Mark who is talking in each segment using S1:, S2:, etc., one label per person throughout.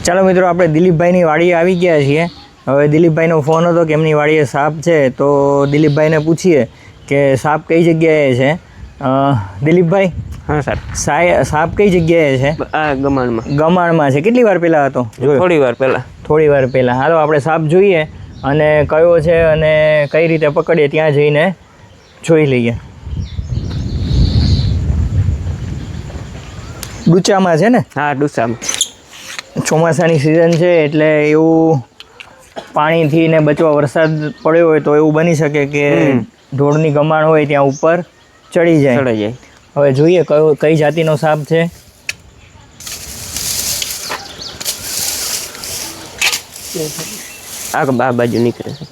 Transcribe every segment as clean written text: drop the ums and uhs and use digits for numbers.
S1: ચાલો મિત્રો, આપણે દિલીપભાઈની વાડીએ આવી ગયા છીએ. હવે દિલીપભાઈનો ફોન હતો કે એમની વાડીએ સાપ છે, તો દિલીપભાઈને પૂછીએ કે સાપ કઈ જગ્યાએ છે. દિલીપભાઈ,
S2: હા સર,
S1: સાપ કઈ જગ્યાએ છે?
S2: આ ગમાણમાં.
S1: ગમાણમાં છે. કેટલી વાર પહેલાં હતો?
S2: થોડી વાર પહેલાં.
S1: હાલો આપણે સાપ જોઈએ અને કયો છે અને કઈ રીતે પકડીએ ત્યાં જઈને જોઈ લઈએ. ડૂચામાં છે ને?
S2: હા, ડૂચામાં.
S1: ચોમાસાની સિઝન છે એટલે એવું પાણીથી ને બચવા વરસાદ પડ્યો હોય તો એવું બની શકે કે ઢોળની ગમાણ હોય ત્યાં ઉપર ચડી જાય. હવે જોઈએ કઈ જાતિનો સાપ છે.
S2: આ બાજુ નીકળે છે.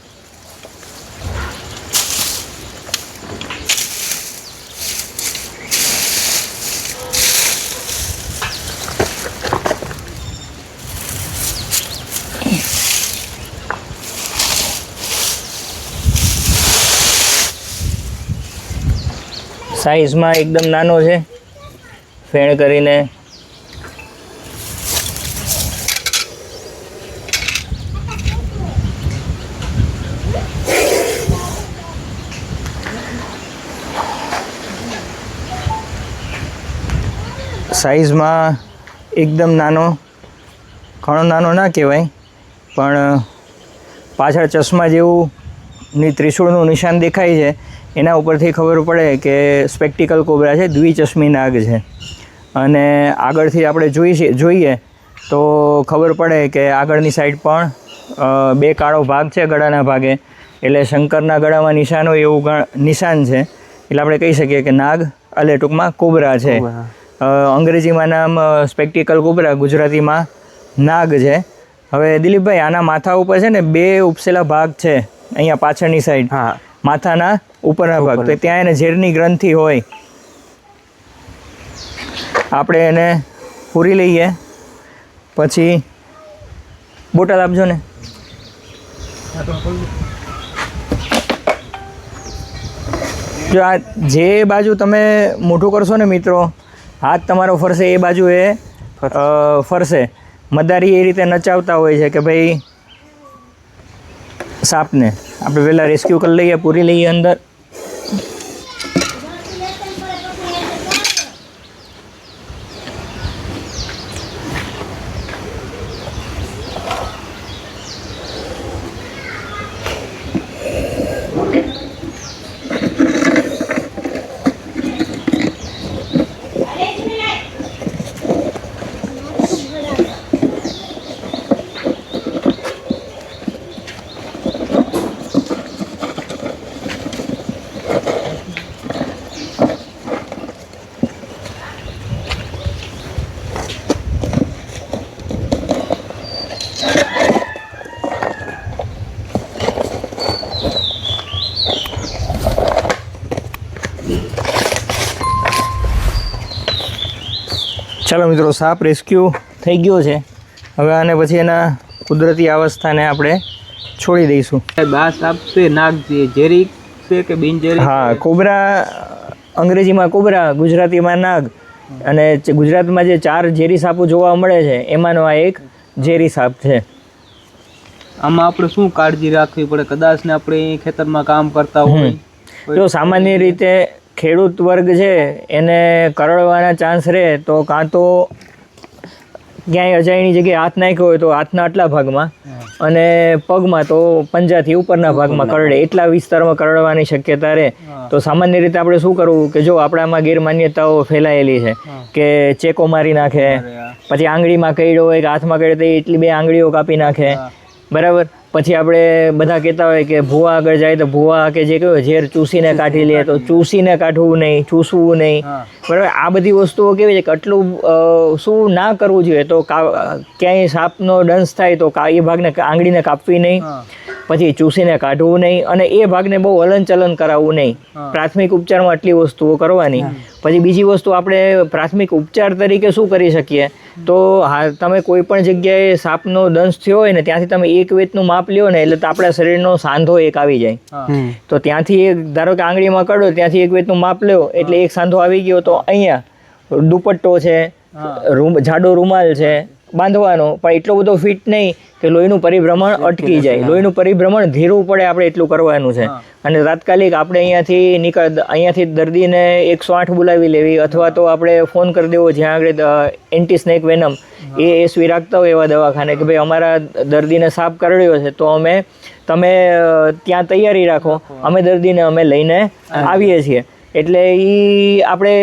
S1: સાઈઝમાં એકદમ નાનો છે, ફેણ કરીને. સાઈઝમાં એકદમ નાનો, ઘણો નાનો ના કહેવાય, પણ પાછળ ચશ્મા જેવું ત્રિશૂળનું નિશાન દેખાય છે. એના ઉપરથી ખબર પડે કે સ્પેક્ટિકલ કોબરા છે, દ્વિચશ્મી નાગ છે. અને આગળથી આપણે જોઈએ તો ખબર પડે કે આગળની સાઈડ પણ બે કાળો ભાગ છે ગળાના ભાગે, એટલે શંકરના ગળામાં નિશાન હોય એવું નિશાન છે. એટલે આપણે કહી શકીએ કે નાગ એટલે ટૂંકમાં કોબરા છે. અંગ્રેજીમાં નામ સ્પેક્ટિકલ કોબરા, ગુજરાતીમાં નાગ છે. હવે દિલીપભાઈ, આના માથા ઉપર છે ને બે ઉપસેલા ભાગ છે અહીંયા પાછળની સાઈડ.
S2: હા,
S1: માથાના ઉપરના ભાગ, તો ત્યાં એને ઝેરની ગ્રંથિ હોય. આપણે એને પૂરી લઈએ, પછી બોટલ આપજો ને. જો આ જે બાજુ તમે મોઢું કરશો ને મિત્રો, હાથ તમારો ફરશે એ બાજુ એ ફરશે. મદારી એ રીતે નચાવતા હોય છે કે ભાઈ સાપને આપણે પહેલાં રેસ્ક્યુ કરી લઈએ, પૂરી લઈએ અંદર. ચાલો મિત્રો, સાપ રેસ્ક્યુ થઈ ગયો છે. હવે આને પછી એના કુદરતી અવસ્થાને આપણે છોડી દઈશું.
S2: આ સાપ છે નાગ છે, ઝેરી છે કે બિનઝેરી?
S1: હા, કોબરા અંગ્રેજીમાં કોબરા, ગુજરાતીમાં નાગ. અને ગુજરાતમાં જે 4 ઝેરી સાપો જોવા મળે છે એમાંનો આ એક ઝેરી સાપ છે.
S2: આમાં આપણે શું કાળજી રાખવી પડે કદાચ ને આપણે ખેતરમાં કામ કરતા હોય?
S1: જો સામાન્ય રીતે ખેડૂત વર્ગ છે એને કરડવાના ચાન્સ રહે તો કાં તો ક્યાંય અજાયણી જગ્યાએ હાથ નાખ્યો હોય તો હાથના આટલા ભાગમાં, અને પગમાં તો પંજાથી ઉપરના ભાગમાં કરડે, એટલા વિસ્તારમાં કરડવાની શક્યતા રહે. તો સામાન્ય રીતે આપણે શું કરવું કે જો આપણામાં ગેરમાન્યતાઓ ફેલાયેલી છે કે ચેકો મારી નાખે, પછી આંગળીમાં કઈડો હોય કે હાથમાં કઈડે તો એટલી 2 આંગળીઓ કાપી નાખે, બરાબર. પછી આપણે બધા કહેતા હોય કે ભૂવા આગળ જાય તો ભૂવા કે જે કહેવાય ઝેર ચૂસીને કાઢી લે, તો ચૂસીને કાઢવું નહીં, ચૂસવું નહીં, બરાબર. આ બધી વસ્તુઓ કેવી છે કે આટલું શું ના કરવું જોઈએ. તો ક્યાંય સાપનો દંશ થાય તો એ ભાગને આંગળીને કાપવી નહીં, પછી ચૂસીને કાઢવું નહીં, અને એ ભાગને બહુ હલનચલન કરાવવું નહીં. પ્રાથમિક ઉપચારમાં આટલી વસ્તુઓ કરવાની. પછી બીજી વસ્તુ આપણે પ્રાથમિક ઉપચાર તરીકે શું કરી શકીએ, તો તમે કોઈ પણ જગ્યાએ સાપનો દંશ થયો હોય ને ત્યાંથી તમે 1 વેતનું માપ લ્યો ને એટલે તો આપણા શરીરનો સાંધો એક આવી જાય. તો ત્યાંથી ધારો કે આંગળીમાં કરડો ત્યાંથી 1 વેતનું માપ લ્યો એટલે એક સાંધો આવી ગયો, તો અહીંયા દુપટ્ટો છે, જાડો રૂમાલ છે, બાંધવાનો, પણ એટલો બધો ફિટ નહીં કે લોહીનું પરિભ્રમણ અટકી જાય. લોહીનું પરિભ્રમણ ધીરું પડે, આપણે એટલું કરવાનું છે. અને તાત્કાલિક આપણે અહીંયાથી દર્દીને 108 બોલાવી લેવી, અથવા તો આપણે ફોન કરી દેવો જ્યાં આગળ એન્ટી સ્નેક વેનમ એસવી રાખતા હોય એવા દવાખાને કે ભાઈ અમારા દર્દીને સાપ કરડ્યો છે, તો તમે ત્યાં તૈયારી રાખો, અમે દર્દીને અમે લઈને આવીએ છીએ. એટલે આપણે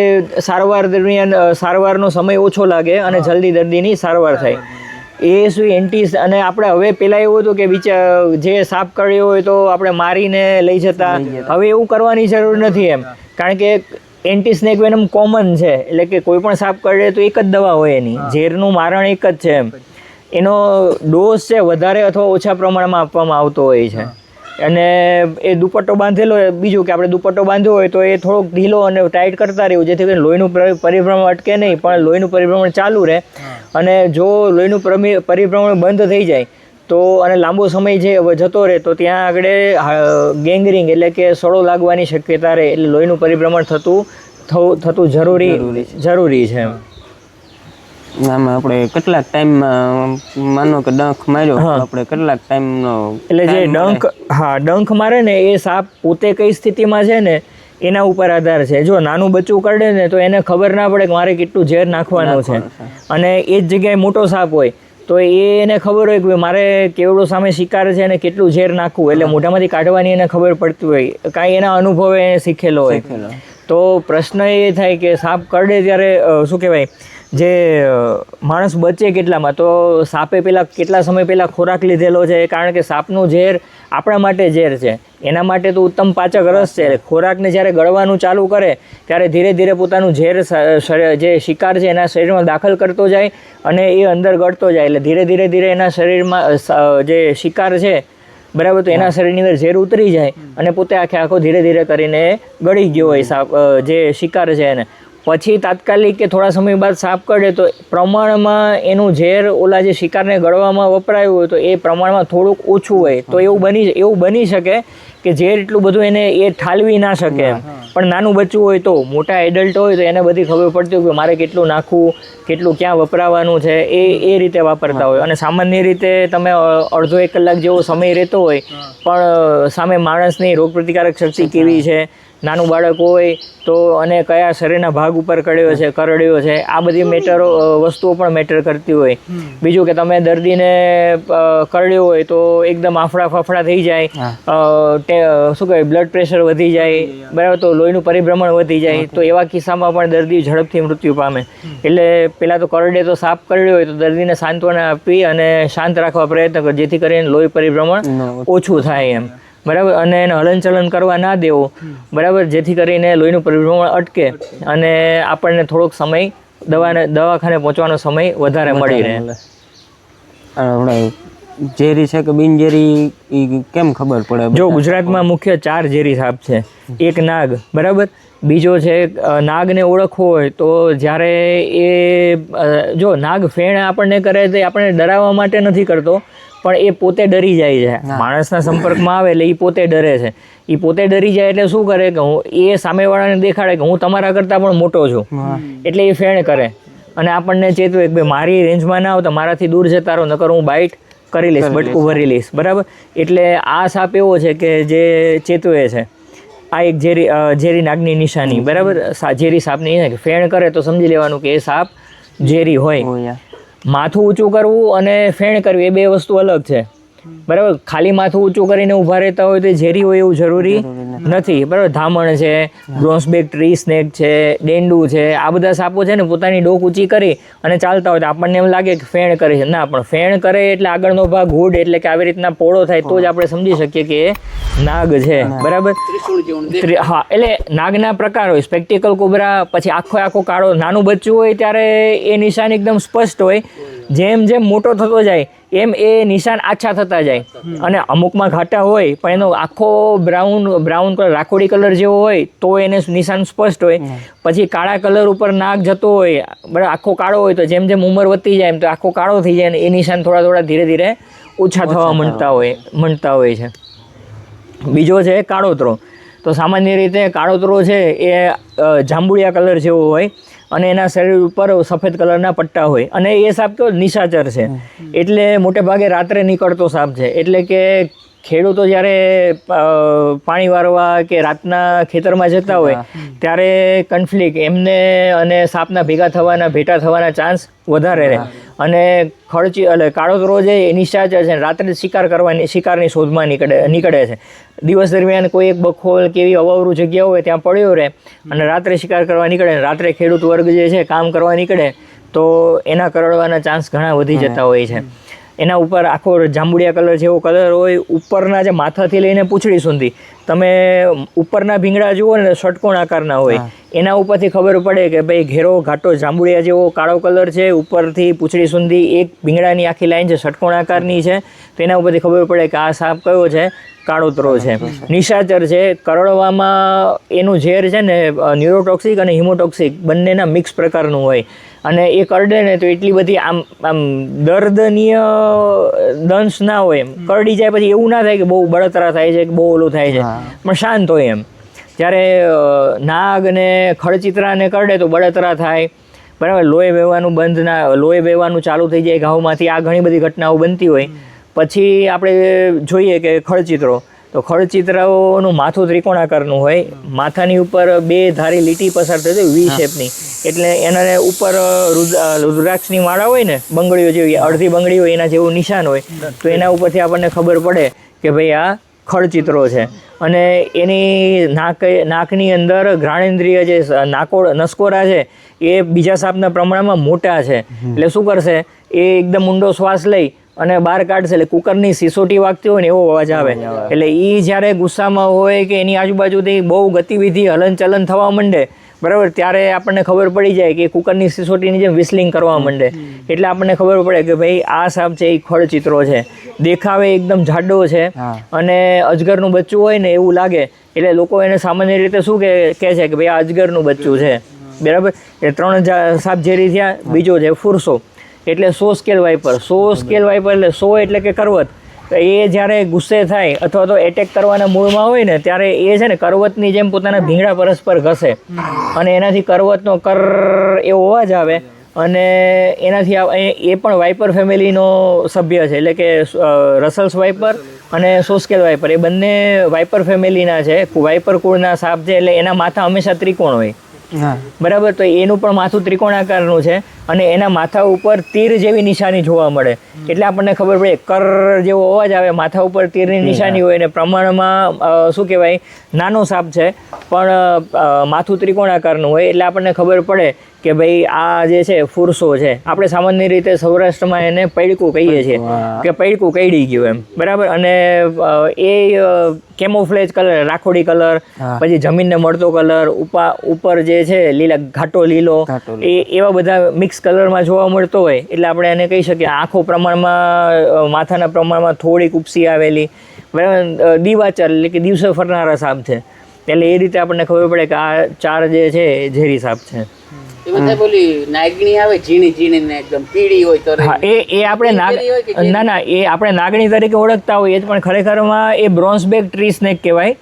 S1: સારવાર દરમિયાન સારવારનો સમય ઓછો લાગે અને જલ્દી દર્દીની સારવાર થાય. એએસવી એન્ટીસ અને આપણે હવે પહેલાં એવું હતું કે જે સાપ કરડ્યો હોય તો આપણે મારીને લઈ જતા. હવે એવું કરવાની જરૂર નથી એમ, કારણ કે એન્ટી સ્નેક વેનમ કોમન છે. એટલે કે કોઈ પણ સાપ કરડે તો એક જ દવા હોય એની, ઝેરનું મારણ એક જ છે એમ. એનો ડોઝ છે વધારે અથવા ઓછા પ્રમાણમાં આપવામાં આવતો હોય છે. અને એ દુપટ્ટો બાંધેલો હોય, બીજું કે આપણે દુપટ્ટો બાંધ્યો હોય તો એ થોડોક ઢીલો અને ટાઈટ કરતા રહેવું, જેથી કરીને લોહીનું પરિભ્રમણ અટકે નહીં, પણ લોહીનું પરિભ્રમણ ચાલુ રહે. અને જો લોહીનું પરિભ્રમણ બંધ થઈ જાય તો અને લાંબો સમય જે જતો રહે તો ત્યાં આગળ ગેંગરિંગ એટલે કે સડો લાગવાની શક્યતા રહે. એટલે લોહીનું પરિભ્રમણ થતું જરૂરી છે.
S3: આમાં આપણે કેટલાક ટાઈમમાં માનો કે ડંખ માર્યો, આપણે કેટલાક ટાઈમનો
S1: એટલે જે ડંખ મારે ને એ સાપ પોતે કઈ સ્થિતિમાં છે ને એના ઉપર આધાર છે. જો નાનું બચ્ચું કરડે ને તો એને ખબર ના પડે કે મારે કેટલું ઝેર નાખવાનું છે, અને એ જ જગ્યાએ મોટો સાપ હોય તો એને ખબર હોય કે મારે કેવડો સામે શિકાર છે અને કેટલું ઝેર નાખવું, એટલે મોઢામાંથી કાઢવાની એને ખબર પડતી હોય, કાંઈ એના અનુભવે એને શીખેલો હોય. તો પ્રશ્ન એ થાય કે સાપ કરડે ત્યારે શું કહેવાય, જે માણસ બચે કેટલામાં, તો સાપે કેટલા સમય પહેલાં ખોરાક લીધેલો છે, કારણ કે સાપનું ઝેર આપણા માટે ઝેર છે, એના માટે તો ઉત્તમ પાચક રસ છે. ખોરાકને જ્યારે ગળવાનું ચાલુ કરે ત્યારે ધીરે ધીરે પોતાનું ઝેર જે શિકાર છે એના શરીરમાં દાખલ કરતો જાય અને એ અંદર ગળતો જાય. એટલે ધીરે ધીરે એના શરીરમાં જે શિકાર છે બરાબર, તો એના શરીરની અંદર ઝેર ઉતરી જાય અને પોતે આખો ધીરે ધીરે કરીને ગળી ગયો હોય સાપ જે શિકાર છે એને. પછી તાત્કાલિક કે થોડા સમય બાદ સાપ કરડે તો પ્રમાણમાં એનું ઝેર ઓલા જે શિકારને ગળવામાં વપરાયું હોય તો એ પ્રમાણમાં થોડુંક ઓછું હોય, તો એવું બની શકે કે ઝેર એટલું બધું એને એ ઠાલવી ના શકે એમ. પણ નાનું બચ્ચું હોય તો, મોટા એડલ્ટ હોય તો એને બધી ખબર પડતી હોય કે મારે કેટલું નાખવું, કેટલું ક્યાં વપરાવાનું છે, એ રીતે વાપરતા હોય. અને સામાન્ય રીતે તમે અડધો 1 કલાક જેવો સમય રહેતો હોય, પણ સામે માણસની રોગપ્રતિકારક શક્તિ કેવી છે, નાનું બાળક હોય તો અને કયા શરીરના ભાગ ઉપર કરડ્યો છે, આ બધી વસ્તુઓ પણ મેટર કરતી હોય. બીજું કે તમે દર્દીને કરડ્યો હોય તો એકદમ ફાફડા થઈ જાય, શું કહેવાય, બ્લડ પ્રેશર વધી જાય બરાબર, તો લોહીનું પરિભ્રમણ વધી જાય, તો એવા કિસ્સામાં પણ દર્દી ઝડપથી મૃત્યુ પામે. એટલે પહેલાં તો કરડે તો સાપ કરડ્યો હોય તો દર્દીને સાંત્વના આપી અને શાંત રાખવા પ્રયત્ન કરો, જેથી કરીને લોહી પરિભ્રમણ ઓછું થાય એમ બરાબર. અને એને હલનચલન કરવા ના દેવો બરાબર, જેથી કરીને લોહીનું પરિભ્રમણ અટકે અને આપણને થોડોક સમય દવાખાને પહોંચવાનો સમય વધારે મળી રહે.
S3: આપણે ઝેરી છે કે બિનઝેરી કેમ ખબર પડે?
S1: જો ગુજરાતમાં મુખ્ય 4 ઝેરી સાપ છે. એક નાગ બરાબર, બીજો છે નાગને ઓળખવો હોય તો જ્યારે જો નાગ ફેણ આપણને કરે તો આપણને ડરાવવા માટે નથી કરતો, પણ એ પોતે ડરી જાય છે. માણસના સંપર્કમાં આવે એટલે એ પોતે ડરે છે. એ પોતે ડરી જાય એટલે શું કરે કે એ સામેવાળાને દેખાડે કે હું તમારા કરતાં પણ મોટો છું, એટલે એ ફેણ કરે અને આપણને ચેતવે કે ભાઈ મારી રેન્જમાં ના આવતા, મારાથી દૂર જતા રહો, નકર હું બાઇટ કરી લઈશ, બટકું ભરી લઈશ બરાબર. એટલે આ સાપ એવો છે કે જે ચેતવે છે. આ એક ઝેરી નાગની નિશાની બરાબર, ઝેરી સાપની ફેણ કરે તો સમજી લેવાનું કે એ સાપ ઝેરી હોય. માથું ઊંચું કરવું અને ફેણ કરવી એ 2 વસ્તુ અલગ છે બરાબર. ખાલી માથું ઊંચું કરીને ઊભા રહેતા હોય તો ઝેરી હોય એવું જરૂરી નથી બરાબર. ધામણ છે, બ્રોન્સબેક ટ્રી સ્નેક છે, ડેંડુ છે, આ બધા સાપો છે ને પોતાની ડોક ઊંચી કરી અને ચાલતા હોય તો આપણને એમ લાગે કે ફેણ કરે છે. ના, પણ ફેણ કરે એટલે આગળનો ભાગ હુડ એટલે કે આવી રીતના પોળો થાય તો જ આપણે સમજી શકીએ કે એ નાગ છે બરાબર. હા, એટલે નાગના પ્રકાર હોય, સ્પેક્ટિકલ કોબરા, પછી આખો કાળો. નાનું બચ્ચું હોય ત્યારે એ નિશાન એકદમ સ્પષ્ટ હોય, જેમ મોટો થતો જાય એમ એ નિશાન આછા થતા જાય, અને અમુકમાં ઘાટા હોય પણ એનો આખો બ્રાઉન કલર, રાખોડી કલર જેવો હોય તો એને નિશાન સ્પષ્ટ હોય. પછી કાળા કલર ઉપર નાગ જતો હોય બરાબર, આખો કાળો હોય તો જેમ ઉંમર વધતી જાય એમ તો આખો કાળો થઈ જાય, અને એ નિશાન થોડા ધીરે ધીરે ઓછા થવા માંડતા હોય છે. બીજો છે કાળોતરો. તો સામાન્ય રીતે કાળોતરો છે એ જાંબુડિયા કલર જેવો હોય અને એના શરીર ઉપર સફેદ કલરના પટ્ટા હોય. અને એ સાપ કેવો નિશાચર છે, એટલે મોટે ભાગે રાત્રે નીકળતો સાપ છે. એટલે કે ખેડૂતો જ્યારે પાણી વારવા કે રાતના ખેતરમાં જતા હોય ત્યારે કન્ફ્લિક્ટ એમને અને સાપના ભેગા થવાના ચાન્સ વધારે રહે. અને કાળોતરો છે એ નિશાચર છે, રાત્રે શિકારની શોધમાં નીકળે છે. દિવસ દરમિયાન કોઈ એક બખોલ કે એવી અવાવરું જગ્યા હોય ત્યાં પડ્યો રહે અને રાત્રે શિકાર કરવા નીકળે. રાત્રે ખેડૂત વર્ગ જે છે કામ કરવા નીકળે તો એના કરડવાના ચાન્સ ઘણા વધી જતા હોય છે. એના ઉપર આખો જાંબુડિયા કલર જેવો કલર હોય, ઉપરના જે માથાથી લઈને પૂંછડી સુધી તમે ઉપરના ભીંગડા જુઓ ને ષટકોણ આકારના હોય, એના ઉપરથી ખબર પડે કે ભાઈ ઘેરો ઘાટો જાંબુડિયા જેવો કાળો કલર છે, ઉપરથી પૂંછડી સુધી એક ભીંગડાની આખી લાઈન છે ષટકોણ આકારની છે. તો એના ઉપરથી ખબર પડે કે આ સાપ કયો છે, કાળોતરો છે, નિશાચર છે. કરડવામાં એનું ઝેર છે ને ન્યુરોટોક્સિક અને હિમોટોક્સિક બંનેના મિક્સ પ્રકારનું હોય. અને એ કરડે ને તો એટલી બધી આમ દર્દનીય દંશ ના હોય. કરડી જાય પછી એવું ના થાય કે બહુ બળતરા થાય છે કે બહુ ઓલું થાય છે, પણ શાંત હોય એમ. જ્યારે નાગ ને ખડચિત્રાને કરડે તો બળતરા થાય, બરાબર, લોહી વહેવાનું ચાલુ થઈ જાય ઘાવમાંથી. આ ઘણી બધી ઘટનાઓ બનતી હોય. પછી આપણે જોઈએ કે ખડચિત્રો, તો ખડચિત્રાઓનું માથું ત્રિકોણાકારનું હોય, માથાની ઉપર 2 ધારી લીટી પસાર થઈ હોય વી શેપની. એટલે એના ઉપર રુદ્રાક્ષની માળા હોય ને, બંગડીઓ જેવી અડધી બંગડી હોય એના જેવું નિશાન હોય. તો એના ઉપરથી આપણને ખબર પડે કે ભાઈ આ ખડચિત્રો છે. અને એની નાકની અંદર ઘ્રાણેન્દ્રિય જે નસકોરા છે એ બીજા સાપના પ્રમાણમાં મોટા છે. એટલે શું કરશે, એ એકદમ ઊંડો શ્વાસ લઈ અને બહાર કાઢશે એટલે કુકરની સિસોટી વાગતી હોય ને એવો અવાજ આવે. એટલે એ જ્યારે ગુસ્સામાં હોય કે એની આજુબાજુથી બહુ ગતિવિધિ હલનચલન થવા માંડે, બરાબર, ત્યારે આપણને ખબર પડી જાય કે કુકરની સિસોટીની જેમ વિસલિંગ કરવા માંડે. એટલે આપણને ખબર પડે કે ભાઈ આ સાપ છે એ ખડચિત્રો છે. દેખાવે એકદમ જાડો છે અને અજગરનું બચ્ચું હોય ને એવું લાગે. એટલે લોકો એને સામાન્ય રીતે શું કહે છે કે ભાઈ આ અજગરનું બચ્ચું છે, બરાબર. એ 3 સાપ ઝેરી થયા. બીજો છે ફુરસો, એટલે 100 સ્કેલ વાઇપર. 100 સ્કેલ વાઇપર એટલે 100 એટલે કે કરવત. તો એ જ્યારે ગુસ્સે થાય અથવા તો એટેક કરવાના મૂળમાં હોય ને ત્યારે એ છે ને કરવતની જેમ પોતાના ભીંગડા પરસ્પર ઘસે અને એનાથી કરવતનો કર એવો અવાજ આવે. અને એનાથી એ પણ વાઇપર ફેમિલીનો સભ્ય છે. એટલે કે રસલ્સ વાઇપર અને સોસ્કેલ વાઇપર એ બંને વાઇપર ફેમિલીના છે, વાઇપર કુળના સાપ છે. એટલે એના માથા હંમેશા ત્રિકોણ હોય, બરાબર. તો એનું પણ માથું ત્રિકોણાકારનું છે અને એના માથા ઉપર તીર જેવી નિશાની જોવા મળે. એટલે આપણને ખબર પડે કર જેવો અવાજ આવે, માથા ઉપર તીરની નિશાની હોય. અને પ્રમાણમાં શું કહેવાય, નાનો સાપ છે પણ માથું ત્રિકોણાકારનું હોય. એટલે આપણને ખબર પડે કે ભાઈ આ જે છે ફુરસો છે. આપણે સામાન્ય રીતે સૌરાષ્ટ્રમાં એને પૈડકું કહીએ છીએ કે પૈડકું કઈડી ગયું એમ, બરાબર. અને એ કેમોફ્લેજ કલર, રાખોડી કલર, પછી જમીનને મળતો કલર, ઉપર જે છે ઘાટો લીલો, એ એવા બધા મિક્સ કલરમાં જોવા મળતો હોય. એટલે આપણે એને કહી શકીએ આંખો પ્રમાણમાં, માથાના પ્રમાણમાં થોડીક ઉપસી આવેલી, બરાબર, દીવાચર એટલે કે દિવસે ફરનારા સાપ છે. એટલે એ રીતે આપણને ખબર પડે કે આ 4 જે છે એ ઝેરી સાપ છે.
S4: નાગણી આવે ઝીણી ઝીણી ને એકદમ પીળી હોય તો
S1: એ આપણે આપણે નાગણી તરીકે ઓળખતા હોઈએ પણ ખરેખરમાં એ બ્રોન્ઝબેક ટ્રી સ્નેક કહેવાય.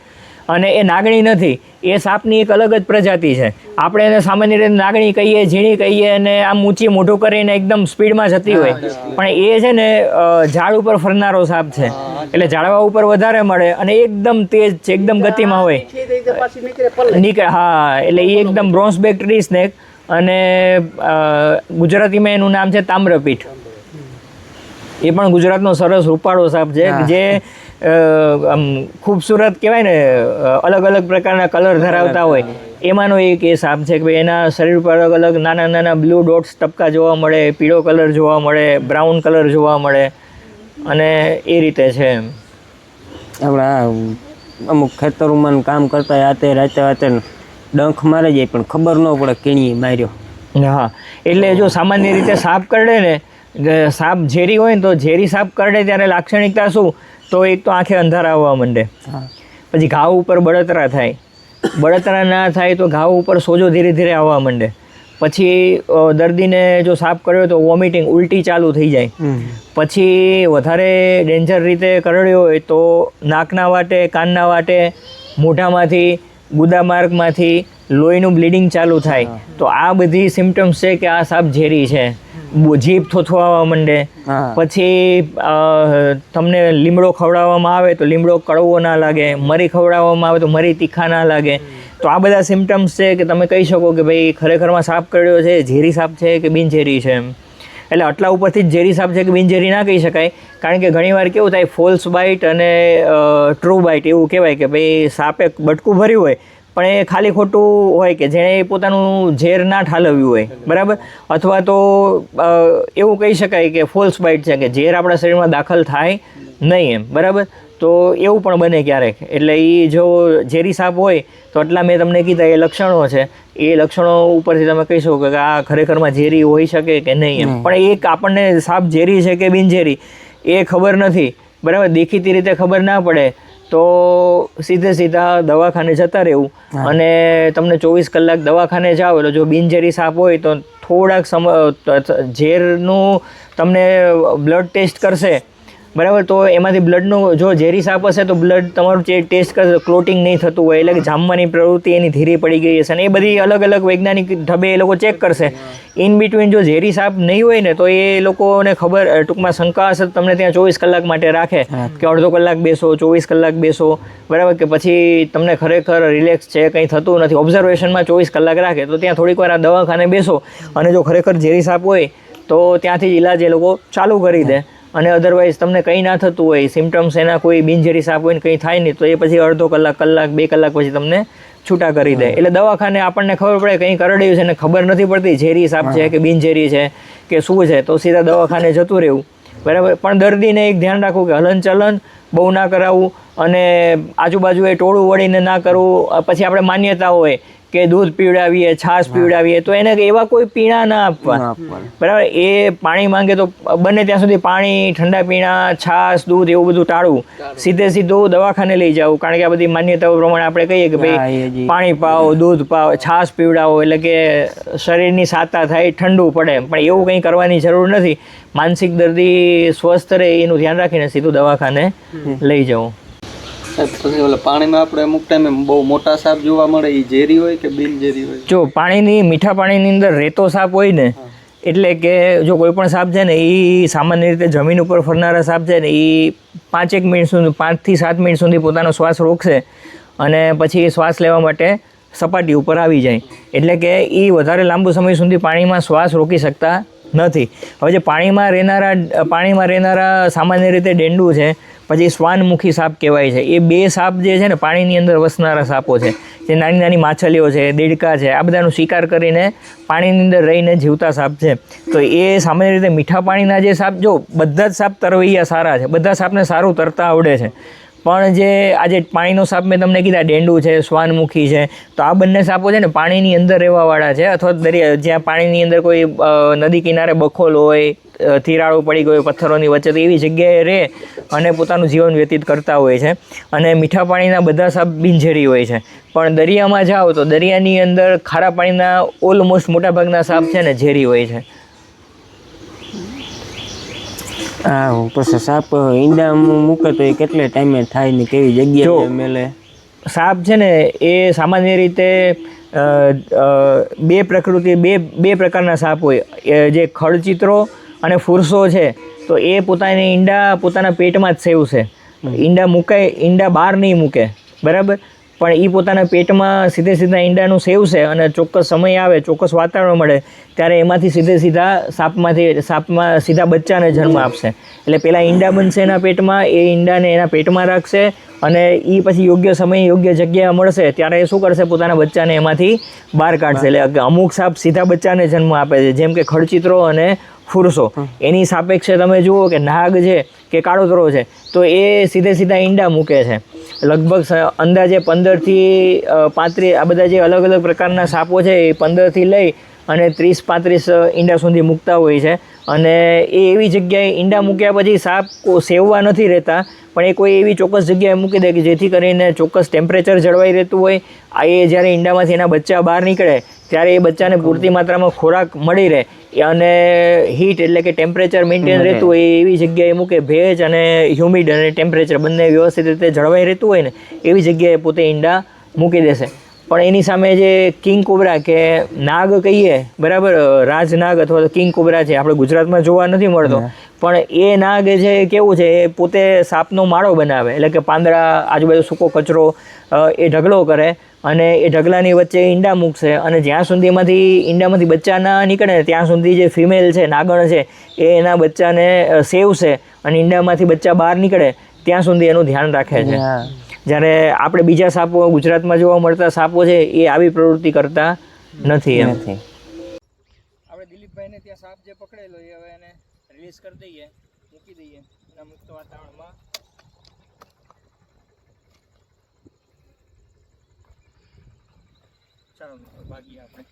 S1: અને એ નાગણી નથી, એ સાપની એક અલગ જ પ્રજાતિ છે. આપણે એને સામાન્ય રીતે નાગણી કહીએ, ઝીણી કહીએ અને આમ ઊંચી મોઢું કરીને એકદમ સ્પીડમાં જતી હોય. પણ એ છે ને ઝાડ ઉપર ફરનારો સાપ છે. એટલે ઝાડવા ઉપર વધારે મળે અને એકદમ તેજ છે, એકદમ ગતિમાં હોય નીકળે. હા, એટલે એ એકદમ બ્રોન્ઝબેક ટ્રી સ્નેક. અને ગુજરાતીમાં એનું નામ છે તામ્રપીઠ. એ પણ ગુજરાતનો સરસ રૂપાળો સાપ છે જે આમ ખૂબસૂરત કહેવાય ને, અલગ અલગ પ્રકારના કલર ધરાવતા હોય. એમાંનો એક એ સાપ છે કે ભાઈ એના શરીર પર અલગ અલગ નાના નાના બ્લુ ડોટ્સ ટપકા જોવા મળે, પીળો કલર જોવા મળે, બ્રાઉન કલર જોવા મળે. અને એ રીતે છે.
S3: આપણે અમુક ખેતરોમાં કામ કરતા રાતે ડંખ મારે જાય પણ ખબર ન પડે કેણીએ માર્યો.
S1: હા, એટલે જો સામાન્ય રીતે સાપ કરડે ને, સાપ ઝેરી હોય ને તો ઝેરી સાપ કરડે ત્યારે લાક્ષણિકતા શું, તો એક તો આંખે અંધારા આવવા માંડે, પછી ઘાવ ઉપર બળતરા થાય, બળતરા ના થાય તો ઘાવ ઉપર સોજો ધીરે ધીરે આવવા માંડે, પછી દર્દીને જો સાપ કર્યો તો વોમિટિંગ, ઉલટી ચાલુ થઈ જાય. પછી વધારે ડેન્જર રીતે કરડ્યો હોય તો નાકના વાટે, કાનના વાટે, મોઢામાંથી, ગુદામાર્ગમાંથી લોહીનું બ્લીડિંગ ચાલુ થાય, તો આ બધી સિમ્ટમ્સ છે કે આ સાપ ઝેરી છે. જીભ થોથવાવા માંડે, પછી તમને લીમડો ખવડાવવામાં આવે તો લીમડો કડવો ના લાગે, મરી ખવડાવવામાં આવે તો મરી તીખા ના લાગે. તો આ બધા સિમ્ટમ્સ છે કે તમે કહી શકો કે ભાઈ ખરેખરમાં સાપ કરડ્યો છે, ઝેરી સાપ છે કે બિનઝેરી છે એમ. એટલે આટલા ઉપરથી જ ઝેરી સાપ છે કે બિનઝેરી ના કહી શકાય, કારણ કે ઘણીવાર કેવું થાય, ફોલ્સ બાઇટ અને ટ્રુ બાઇટ એવું કહેવાય કે ભાઈ સાપે બટકું ભર્યું હોય પણ એ ખાલી ખોટું હોય કે જેણે પોતાનું ઝેર ના ઠાલવ્યું હોય, બરાબર. અથવા તો એવું કહી શકાય કે ફોલ્સ બાઇટ છે કે ઝેર આપણા શરીરમાં દાખલ થાય નહીં એમ, બરાબર. તો એવું પણ બને ક્યારેક. એટલે એ જો ઝેરી સાપ હોય તો આટલા મેં તમને કીધા એ લક્ષણો છે, એ લક્ષણો ઉપરથી તમે કહી શકો કે આ ખરેખરમાં ઝેરી હોઈ શકે કે નહીં એમ. પણ એક આપણને સાપ ઝેરી છે કે બિનઝેરી એ ખબર નથી, બરાબર. દેખીતી રીતે ખબર ના પડે તો સીધા દવાખાને જતા રહેવું. અને તમને 24 કલાક દવાખાને જાઓ એટલે જો બિનઝેરી સાપ હોય તો થોડાક ઝેરનું તમને બ્લડ ટેસ્ટ કરશે, બરાબર. તો એમાંથી બ્લડનું જો ઝેરી સાપ હશે તો બ્લડ તમારું ટેસ્ટ કરશે, ક્લોટિંગ નહીં થતું હોય એટલે કે જામવાની પ્રવૃત્તિ એની ધીરી પડી ગઈ હશે, અને એ બધી અલગ અલગ વૈજ્ઞાનિક ઢબે એ લોકો ચેક કરશે. ઇન બિટવીન જો ઝેરી સાપ નહીં હોય ને તો એ લોકોને ખબર, ટૂંકમાં શંકા હશે તમને ત્યાં 24 કલાક માટે રાખે કે અડધો કલાક બેસો, 24 કલાક બેસો, બરાબર. કે પછી તમને ખરેખર રિલેક્સ છે, કંઈ થતું નથી, ઓબ્ઝર્વેશનમાં 24 કલાક રાખે તો ત્યાં થોડીક વાર આ દવાખાને બેસો. અને જો ખરેખર ઝેરી સાપ હોય તો ત્યાંથી જ ઇલાજ એ લોકો ચાલુ કરી દે. અને અધરવાઇઝ તમને કંઈ ના થતું હોય, સિમ્ટમ્સ એના કોઈ બિનઝેરી સાપ હોય ને કંઈ થાય નહીં, તો એ પછી અડધો કલાક, 2 કલાક પછી તમને છૂટા કરી દે. એટલે દવાખાને આપણને ખબર પડે કંઈ કરડ્યું છે ને ખબર નથી પડતી ઝેરી સાપ છે કે બિનઝેરી છે કે શું છે, તો સીધા દવાખાને જતું રહેવું, બરાબર. પણ દર્દીને એક ધ્યાન રાખવું કે હલનચલન બહુ ના કરાવવું અને આજુબાજુએ ટોળું વળીને ના કરવું. પછી આપણે માન્યતા હોય કે દૂધ પીવડાવીએ, છાશ પીવડાવીએ, તો એને એવા કોઈ પીણા ના આપવા, બરાબર. એ પાણી માંગે તો બને ત્યાં સુધી પાણી, ઠંડા પીણા, છાશ, દૂધ એવું બધું ટાળવું. સીધું દવાખાને લઈ જવું, કારણ કે આ બધી માન્યતાઓ પ્રમાણે આપણે કહીએ કે ભાઈ પાણી પાવો, દૂધ પાવો, છાશ પીવડાવો એટલે કે શરીરની સાતા થાય, ઠંડુ પડે. પણ એવું કંઈ કરવાની જરૂર નથી. માનસિક દર્દી સ્વસ્થ રહે એનું ધ્યાન રાખીને સીધું દવાખાને લઈ જવું.
S2: પછી ઓલા પાણીમાં આપણે અમુક ટાઈમે બહુ મોટા સાપ જોવા મળે, એ ઝેરી હોય કે બિનઝેરી હોય?
S1: જો મીઠા પાણીની અંદર રેતો સાપ હોય ને, એટલે કે જો કોઈ પણ સાપ છે ને એ સામાન્ય રીતે જમીન ઉપર ફરનારા સાપ છે ને એ 5 મિનિટ સુધી, 5 થી 7 મિનિટ સુધી પોતાનો શ્વાસ રોકશે અને પછી એ શ્વાસ લેવા માટે સપાટી ઉપર આવી જાય. એટલે કે એ વધારે લાંબો સમય સુધી પાણીમાં શ્વાસ રોકી શકતા નથી. હવે જે પાણીમાં રહેનારા સામાન્ય રીતે ડેંડુ છે, પછી શ્વાનમુખી સાપ કહેવાય છે. એ 2 સાપ જે છે ને પાણીની અંદર વસનારા સાપો છે, જે નાની નાની માછલીઓ છે, દેડકા છે, આ બધાનો શિકાર કરીને પાણીની અંદર રહીને જીવતા સાપ છે. તો એ સામાન્ય રીતે મીઠા પાણીના જે સાપ, જો બધા જ સાપ તરવૈયા સારા છે, બધા સાપને સારું તરતા આવડે છે, પણ જે આજે પાણીનો સાપ મેં તમને કીધા ડેંડુ છે, શ્વાનમુખી છે, તો આ બંને સાપો છે ને પાણીની અંદર રહેવાવાળા છે, અથવા દરિયા જ્યાં પાણીની અંદર કોઈ નદી કિનારે બખોલ હોય, તિરાડો પડી ગયો પથ્થરોની વચ્ચે, તો એવી જગ્યાએ રહે અને પોતાનું જીવન વ્યતીત કરતા હોય છે. અને મીઠા પાણીના બધા સાપ બિનઝેરી હોય છે. પણ દરિયામાં જાઓ તો દરિયાની અંદર ખારા પાણીના ઓલમોસ્ટ મોટાભાગના સાપ છે ને ઝેરી હોય છે.
S3: હા, પછી સાપ ઈંડા મૂકે તો એ કેટલે ટાઈમે થાય ને કેવી જગ્યાએ મેલે?
S1: સાપ છે ને એ સામાન્ય રીતે બે પ્રકારના સાપ હોય, જે ખડચિત્રો અને ફુરસો છે. તો એ પોતાની ઈંડા પોતાના પેટમાં જ સેવશે. ઈંડા બહાર નહીં મૂકે, બરાબર. પણ એ પોતાના પેટમાં સીધા ઈંડાનું સેવશે અને ચોક્કસ સમય આવે, ચોક્કસ વાતાવરણ મળે ત્યારે એમાંથી સીધા સાપમાં સીધા બચ્ચાને જન્મ આપશે. એટલે પહેલાં ઈંડા બનશે એના પેટમાં, એ ઈંડાને એના પેટમાં રાખશે અને એ પછી યોગ્ય સમયે યોગ્ય જગ્યા મળશે ત્યારે એ શું કરશે, પોતાના બચ્ચાને એમાંથી બહાર કાઢશે. એટલે અમુક સાપ સીધા બચ્ચાને જન્મ આપે છે, જેમ કે ખડચિત્રો અને ફુરસો. એની સાપેક્ષે તમે જુઓ કે નાગ છે કે કાળોતરો છે, તો એ સીધા ઈંડા મૂકે છે. લગભગ અંદાજે 15 થી 35 આ બધા જે અલગ અલગ પ્રકારના સાપો છે એ 15 થી લઈ અને 30-35 ઈંડા સુધી મૂકતા હોય છે. અને એ એવી જગ્યાએ ઈંડા મૂક્યા પછી સાપ સેવવા નથી રહેતા, પણ એ કોઈ એવી ચોક્કસ જગ્યાએ મૂકી દે કે જેથી કરીને ચોક્કસ ટેમ્પરેચર જળવાઈ રહેતું હોય. એ જ્યારે ઈંડામાંથી એના બચ્ચા બહાર નીકળે ત્યારે એ બચ્ચાને પૂરતી માત્રામાં ખોરાક મળી રહે અને હીટ એટલે કે ટેમ્પરેચર મેન્ટેન રહેતું હોય એવી જગ્યાએ મૂકે. ભેજ અને હ્યુમિડ અને ટેમ્પરેચર બંને વ્યવસ્થિત રીતે જળવાઈ રહેતું હોય ને એવી જગ્યાએ પોતે ઈંડા મૂકી દેશે. પણ એની સામે જે કિંગ કોબરા કે નાગ કહીએ બરાબર, રાજનાગ અથવા તો કિંગ કોબરા છે, આપણે ગુજરાતમાં જોવા નથી મળતો, પણ એ નાગ છે એ કેવું છે, એ પોતે સાપનો માળો બનાવે, એટલે કે પાંદડા આજુબાજુ સૂકો કચરો એ ઢગલો કરે અને એ ઢગલાની વચ્ચે ઈંડા મૂકશે અને જ્યાં સુધી ઈંડામાંથી બચ્ચા ના નીકળે ને ત્યાં સુધી જે ફિમેલ છે, નાગણ છે, એ એના બચ્ચાને સેવશે અને ઈંડામાંથી બચ્ચા બહાર નીકળે ત્યાં સુધી એનું ધ્યાન રાખે છે. જ્યારે આપણે બીજા સાપો ગુજરાતમાં જોવા મળતા સાપો છે એ આવી પ્રવૃત્તિ કરતા નથી એમ. આપણે દિલીપભાઈને ત્યાં સાપ જે પકડેલો એ હવે એને રિલીઝ કરી દઈએ, મૂકી દઈએ એના મુક્ત વાતાવરણમાં. ચાલો ભાગીએ આપણે.